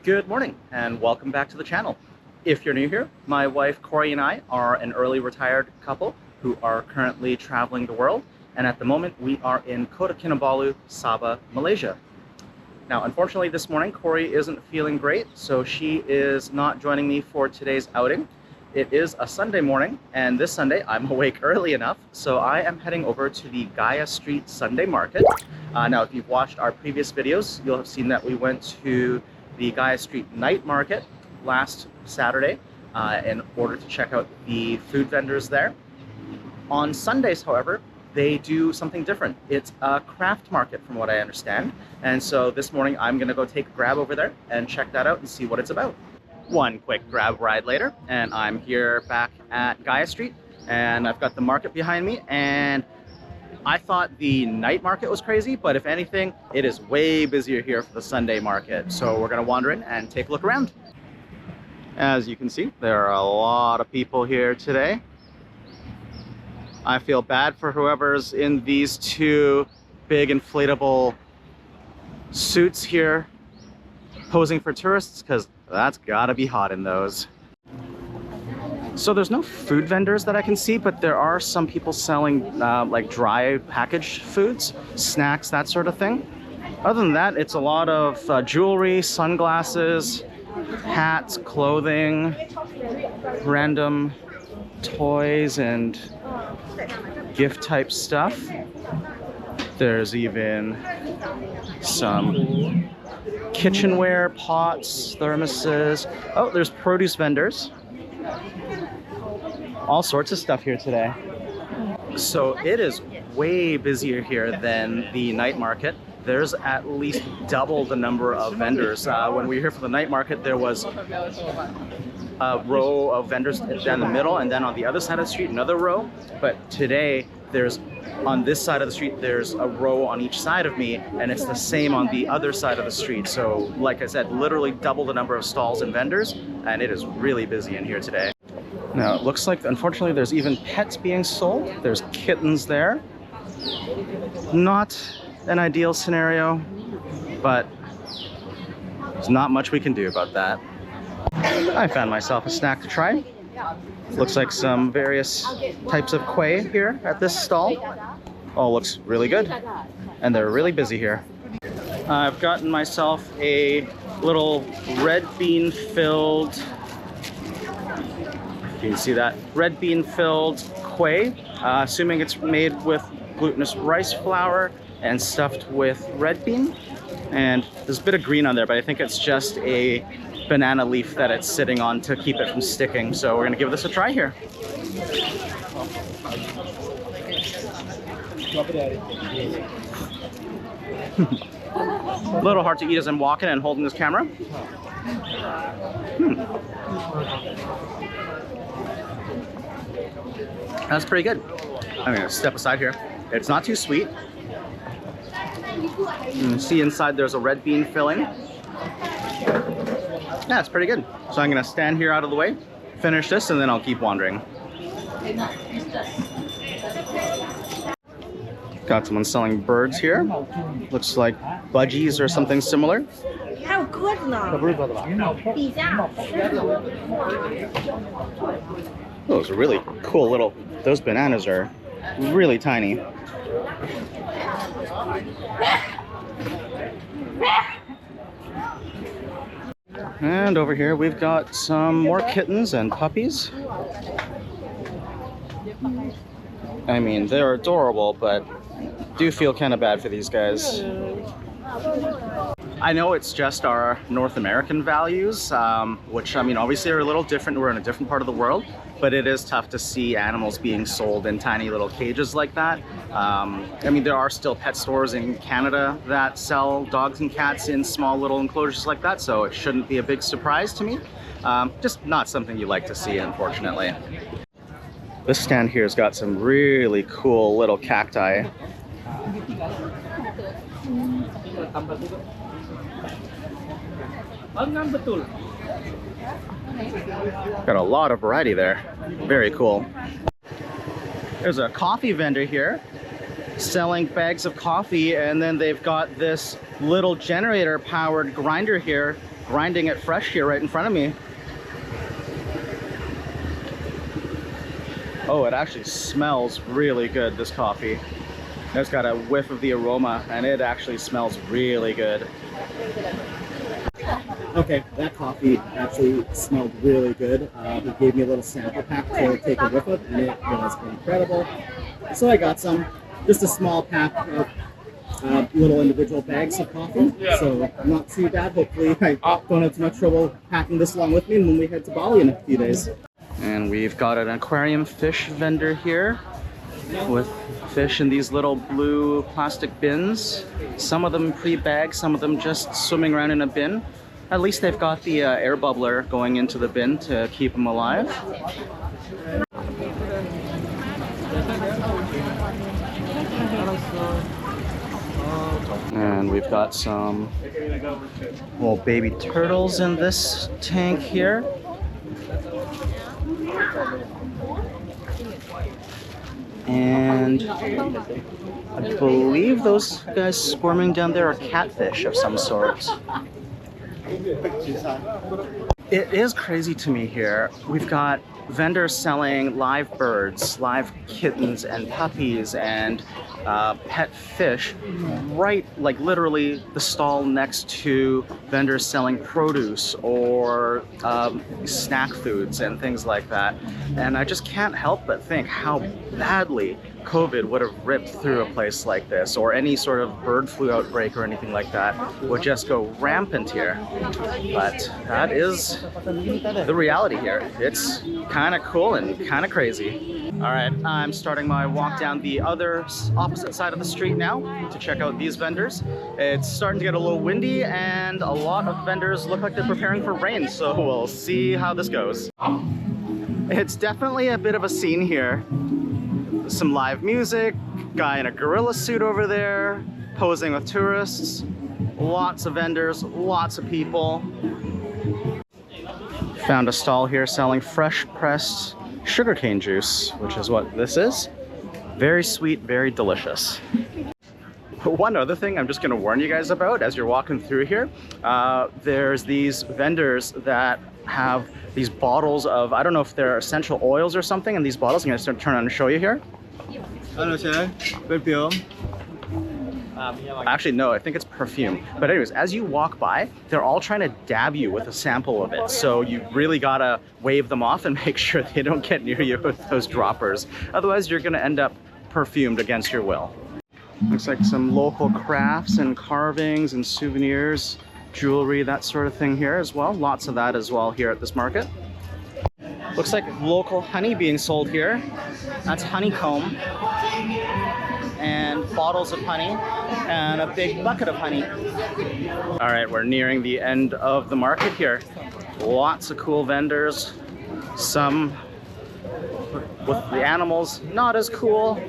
Good morning and welcome back to the channel. If you're new here, my wife Cory and I are an early retired couple who are currently traveling the world, and at the moment we are in Kota Kinabalu, Sabah, Malaysia. Now unfortunately this morning Cory isn't feeling great, so she is not joining me for today's outing. It is a Sunday morning, and this Sunday I'm awake early enough, so I am heading over to the Gaya Street Sunday Market. Now if you've watched our previous videos, you'll have seen that we went to the Gaya Street Night Market last Saturday in order to check out the food vendors there. On Sundays, however, they do something different. It's a craft market from what I understand. And so this morning I'm gonna go take a grab over there and check that out and see what it's about. One quick grab ride later, and I'm here back at Gaya Street, and I've got the market behind me, and I thought the night market was crazy, but if anything, it is way busier here for the Sunday market. So we're gonna wander in and take a look around. As you can see, there are a lot of people here today. I feel bad for whoever's in these two big inflatable suits here posing for tourists, because that's gotta be hot in those. So there's no food vendors that I can see, but there are some people selling like dry packaged foods, snacks, that sort of thing. Other than that, it's a lot of jewelry, sunglasses, hats, clothing, random toys and gift type stuff. There's even some kitchenware, pots, thermoses. Oh, there's produce vendors. All sorts of stuff here today. So it is way busier here than the night market. There's at least double the number of vendors. When we were here for the night market, there was a row of vendors down the middle, and then on the other side of the street, another row. But today, on this side of the street, there's a row on each side of me, and it's the same on the other side of the street. So, like I said, literally double the number of stalls and vendors, and it is really busy in here today. Now, it looks like, unfortunately, there's even pets being sold. There's kittens there. Not an ideal scenario, but there's not much we can do about that. I found myself a snack to try. Looks like some various types of kueh here at this stall. All looks really good, and they're really busy here. I've gotten myself a little red bean filled, you can see that, red bean filled kueh, assuming it's made with glutinous rice flour and stuffed with red bean. And there's a bit of green on there, but I think it's just a banana leaf that it's sitting on to keep it from sticking. So we're gonna give this a try here. A little hard to eat as I'm walking and holding this camera. That's pretty good. I'm gonna step aside here. It's not too sweet. You can see inside there's a red bean filling. Yeah, it's pretty good. So I'm gonna stand here out of the way, finish this, and then I'll keep wandering. Got someone selling birds here. Looks like budgies or something similar. Those are really cool little, those bananas are really tiny. And over here we've got some more kittens and puppies. I mean, they're adorable, but do feel kind of bad for these guys. I know it's just our North American values, which, I mean, obviously are a little different. We're in a different part of the world, but it is tough to see animals being sold in tiny little cages like that. I mean, there are still pet stores in Canada that sell dogs and cats in small little enclosures like that, so it shouldn't be a big surprise to me. Just not something you like to see, unfortunately. This stand here has got some really cool little cacti. Got a lot of variety there. Very cool. There's a coffee vendor here selling bags of coffee, and then they've got this little generator powered grinder here grinding it fresh here right in front of me. Oh, it actually smells really good, this coffee. It's got a whiff of the aroma, and it actually smells really good. Okay, that coffee actually smelled really good. He gave me a little sample pack to take a whiff of, and it was incredible. So I got some, just a small pack of little individual bags of coffee. So not too bad. Hopefully I don't have too much trouble packing this along with me when we head to Bali in a few days. And we've got an aquarium fish vendor here with fish in these little blue plastic bins. Some of them pre-bagged, some of them just swimming around in a bin. At least they've got the air bubbler going into the bin to keep them alive. And we've got some little baby turtles in this tank here. And I believe those guys squirming down there are catfish of some sort. It is crazy to me here. We've got vendors selling live birds, live kittens and puppies and pet fish right, like literally the stall next to vendors selling produce or snack foods and things like that. And I just can't help but think how badly COVID would have ripped through a place like this, or any sort of bird flu outbreak or anything like that would just go rampant here. But that is the reality here. It's kind of cool and kind of crazy. All right, I'm starting my walk down the other opposite side of the street now to check out these vendors. It's starting to get a little windy and a lot of vendors look like they're preparing for rain, so we'll see how this goes. It's definitely a bit of a scene here. Some live music, guy in a gorilla suit over there, posing with tourists, lots of vendors, lots of people. Found a stall here selling fresh pressed sugarcane juice, which is what this is. Very sweet, very delicious. One other thing I'm just going to warn you guys about as you're walking through here, there's these vendors that have these bottles of, I don't know if they're essential oils or something, and these bottles, I'm going to turn on and show you here. Actually, no, I think it's perfume. But anyways, as you walk by, they're all trying to dab you with a sample of it. So you really gotta wave them off and make sure they don't get near you with those droppers. Otherwise, you're gonna end up perfumed against your will. Looks like some local crafts and carvings and souvenirs, jewelry, that sort of thing here as well. Lots of that as well here at this market. Looks like local honey being sold here. That's honeycomb. And bottles of honey and a big bucket of honey. All right, we're nearing the end of the market here. Lots of cool vendors. Some with the animals, not as cool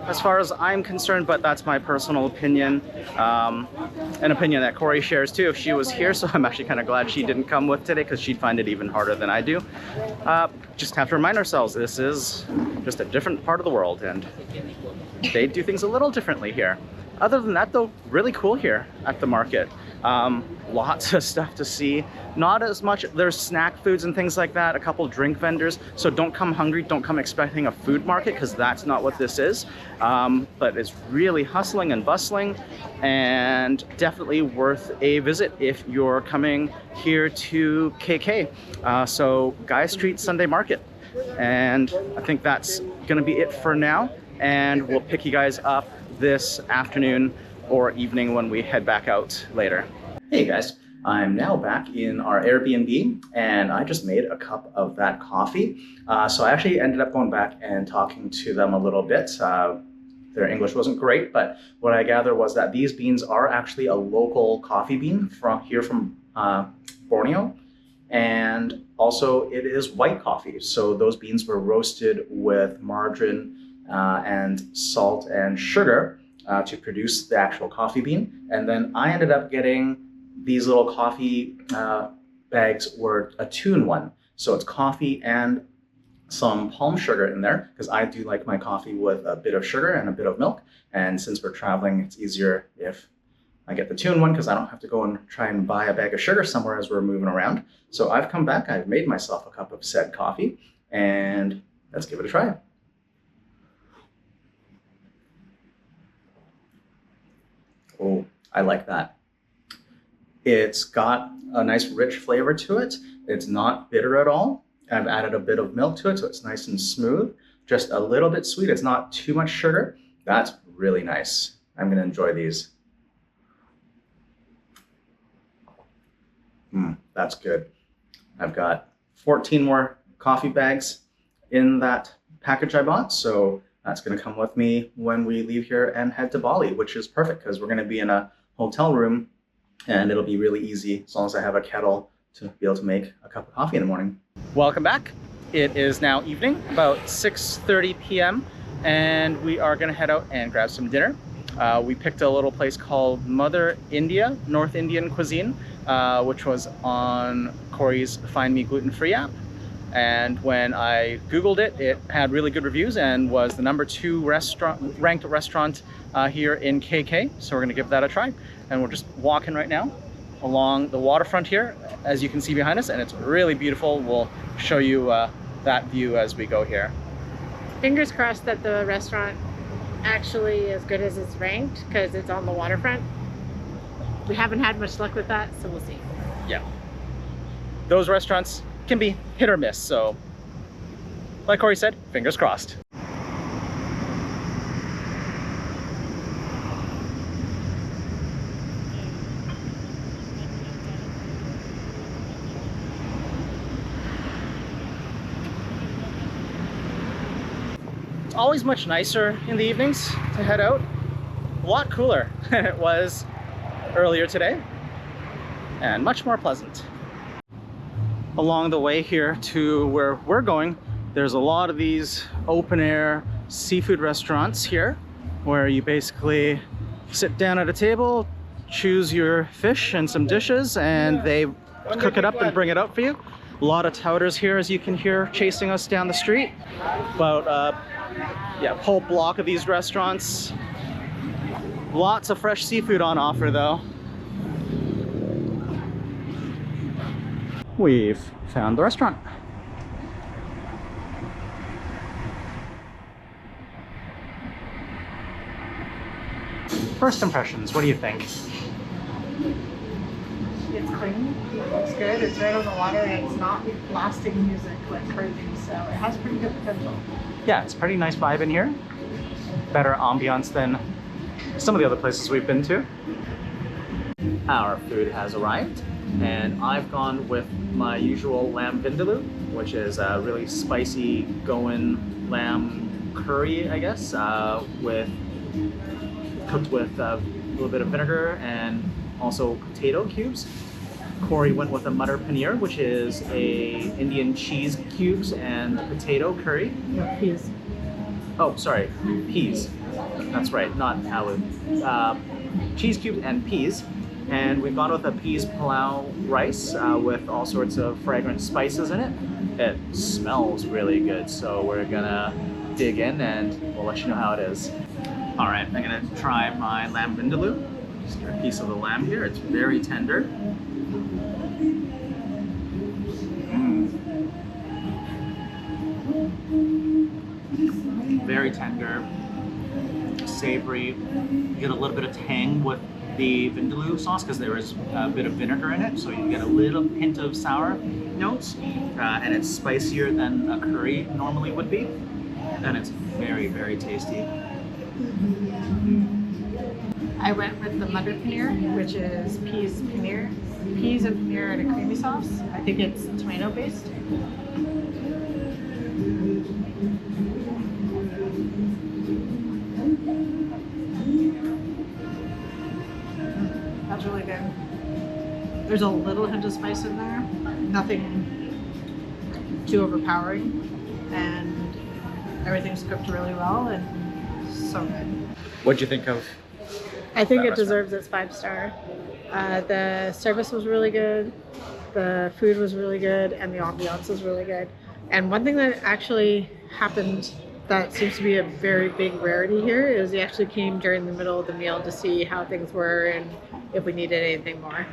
as far as I'm concerned, but that's my personal opinion. An opinion that Cory shares too if she was here, so I'm actually kind of glad she didn't come with today because she'd find it even harder than I do. Just have to remind ourselves, this is just a different part of the world and they do things a little differently here. Other than that though, really cool here at the market. Lots of stuff to see. Not as much, there's snack foods and things like that, a couple drink vendors. So don't come hungry, don't come expecting a food market because that's not what this is. But it's really hustling and bustling and definitely worth a visit if you're coming here to KK. So Gaya Street Sunday Market. And I think that's gonna be it for now. And we'll pick you guys up this afternoon or evening when we head back out later. Hey guys, I'm now back in our Airbnb and I just made a cup of that coffee. So I actually ended up going back and talking to them a little bit. Their English wasn't great, but what I gathered was that these beans are actually a local coffee bean from Borneo. And also it is white coffee. So those beans were roasted with margarine and salt and sugar to produce the actual coffee bean. And then I ended up getting these little coffee bags were a 2-in-1. So it's coffee and some palm sugar in there because I do like my coffee with a bit of sugar and a bit of milk. And since we're traveling, it's easier if I get the tune one because I don't have to go and try and buy a bag of sugar somewhere as we're moving around. So I've come back, I've made myself a cup of said coffee, and let's give it a try. Oh, I like that. It's got a nice rich flavor to it. It's not bitter at all. I've added a bit of milk to it, so it's nice and smooth. Just a little bit sweet. It's not too much sugar. That's really nice. I'm gonna enjoy these. That's good. I've got 14 more coffee bags in that package I bought, so that's gonna come with me when we leave here and head to Bali, which is perfect because we're gonna be in a hotel room and it'll be really easy as long as I have a kettle to be able to make a cup of coffee in the morning. Welcome back. It is now evening, about 6:30 p.m. and we are gonna head out and grab some dinner. We picked a little place called Mother India, North Indian cuisine, which was on Cory's Find Me Gluten-Free app. And when I Googled it, it had really good reviews and was the #2 ranked restaurant here in KK. So we're gonna give that a try. And we're just walking right now along the waterfront here, as you can see behind us, and it's really beautiful. We'll show you that view as we go here. Fingers crossed that the restaurant actually as good as it's ranked because it's on the waterfront. We haven't had much luck with that, so we'll see. Yeah. Those restaurants can be hit or miss, so like Cory said, fingers crossed. It's always much nicer in the evenings to head out. A lot cooler than it was earlier today, and much more pleasant. Along the way here to where we're going, there's a lot of these open air seafood restaurants here where you basically sit down at a table, choose your fish and some dishes, and they cook it up and bring it out for you. A lot of touters here, as you can hear, chasing us down the street. About yeah, whole block of these restaurants. Lots of fresh seafood on offer though. We've found the restaurant. First impressions, what do you think? It's clean, it looks good, it's right on the water, and it's not blasting music like crazy, so it has pretty good potential. Yeah, it's a pretty nice vibe in here. Better ambiance than some of the other places we've been to. Our food has arrived, and I've gone with my usual lamb vindaloo, which is a really spicy going lamb curry, I guess, cooked with a little bit of vinegar and also potato cubes. Cory went with a mutter paneer, which is a Indian cheese cubes and potato curry. No, peas. Oh, sorry, peas. That's right, not aloo. Cheese cubes and peas. And we've gone with a peas pilau rice with all sorts of fragrant spices in it. It smells really good, so we're gonna dig in and we'll let you know how it is. All right, I'm gonna try my lamb vindaloo. Just a piece of the lamb here. It's very tender. Very tender, savory. You get a little bit of tang with the vindaloo sauce because there is a bit of vinegar in it, so you get a little hint of sour notes, and it's spicier than a curry normally would be, and it's very, very tasty. I went with the mutter paneer, which is peas and paneer and a creamy sauce. I think it's tomato based. That's really good. There's a little hint of spice in there, nothing too overpowering, and everything's cooked really well and so good. What'd you think of? I think it deserves its 5-star. The service was really good, the food was really good, and the ambiance was really good. And one thing that actually happened that seems to be a very big rarity here is he actually came during the middle of the meal to see how things were and if we needed anything more.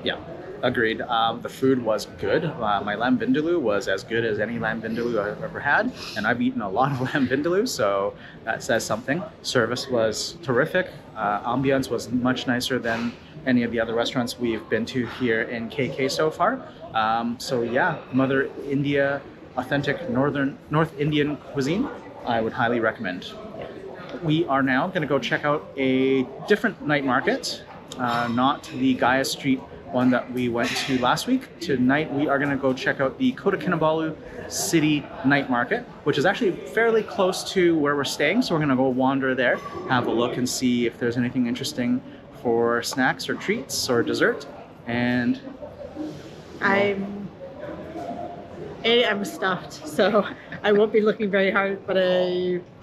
Yeah, agreed. The food was good. My lamb vindaloo was as good as any lamb vindaloo I've ever had, and I've eaten a lot of lamb vindaloo, so that says something. Service was terrific. Ambiance was much nicer than any of the other restaurants we've been to here in KK so far. So yeah, Mother India, authentic North Indian cuisine, I would highly recommend. We are now going to go check out a different night market, not the Gaya Street one that we went to last week. Tonight we are going to go check out the Kota Kinabalu City Night Market, which is actually fairly close to where we're staying. So we're going to go wander there, have a look and see if there's anything interesting for snacks or treats or dessert. And I'm stuffed, so I won't be looking very hard, but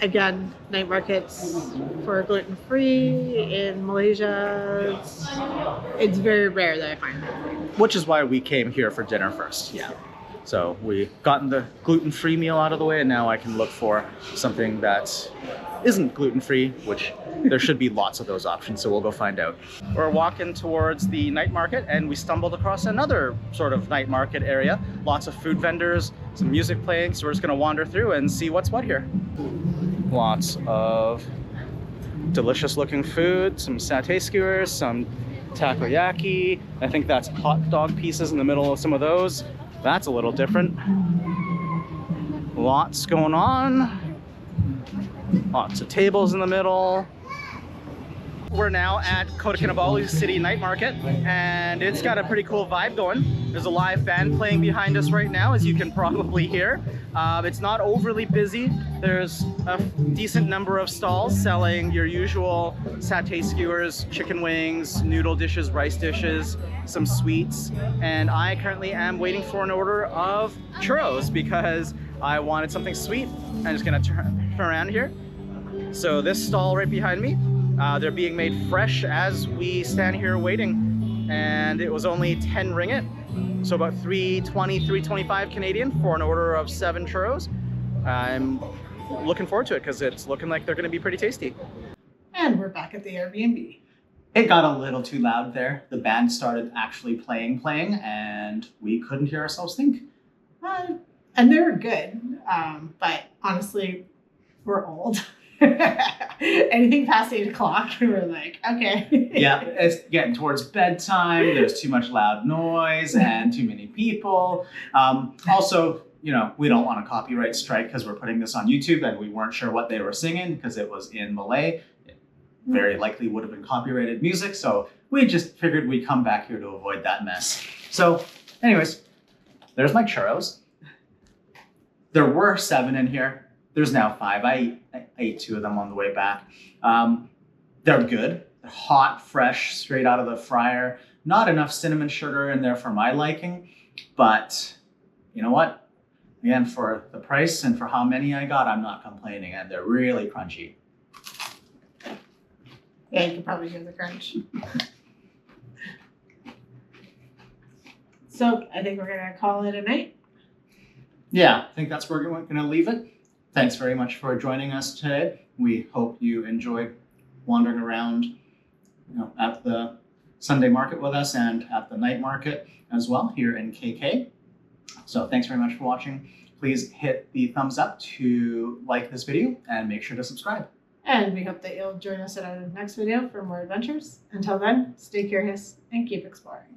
again, night markets for gluten-free in Malaysia, it's very rare that I find that. which is why we came here for dinner first. Yeah. So we've gotten the gluten-free meal out of the way, and now I can look for something that isn't gluten-free, which there should be lots of those options, so we'll go find out. We're walking towards the night market, and we stumbled across another sort of night market area. Lots of food vendors, some music playing, so we're just gonna wander through and see what's what here. Lots of delicious looking food, some satay skewers, some takoyaki. I think that's hot dog pieces in the middle of some of those. That's a little different. Lots going on. Lots of tables in the middle. We're now at Kota Kinabalu City Night Market, and it's got a pretty cool vibe going. There's a live band playing behind us right now, as you can probably hear. It's not overly busy. There's a decent number of stalls selling your usual satay skewers, chicken wings, noodle dishes, rice dishes, some sweets, and I currently am waiting for an order of churros because I wanted something sweet. I'm just gonna turn around here. So this stall right behind me, they're being made fresh as we stand here waiting, and it was only 10 ringgit, so about 320, 325 Canadian for an order of 7 churros. I'm looking forward to it because it's looking like they're going to be pretty tasty. And we're back at the Airbnb. It got a little too loud there. The band started actually playing, and we couldn't hear ourselves think. And they were good, but honestly, we're old. Anything past 8 o'clock, we're like, okay. Yeah, it's getting towards bedtime. There's too much loud noise and too many people. Also, you know, we don't want a copyright strike because we're putting this on YouTube, and we weren't sure what they were singing because it was in Malay. It very likely would have been copyrighted music, so we just figured we'd come back here to avoid that mess. So anyways, there's my churros. There were 7 in here. There's now 5. I ate 2 of them on the way back. They're good. They're hot, fresh, straight out of the fryer. Not enough cinnamon sugar in there for my liking, but you know what? Again, for the price and for how many I got, I'm not complaining, and they're really crunchy. Yeah, you can probably hear the crunch. So I think we're gonna call it a night. Yeah, I think that's where we're going to leave it. Thanks very much for joining us today. We hope you enjoyed wandering around, you know, at the Sunday market with us and at the night market as well here in KK. So thanks very much for watching. Please hit the thumbs up to like this video and make sure to subscribe. And we hope that you'll join us in our next video for more adventures. Until then, stay curious and keep exploring.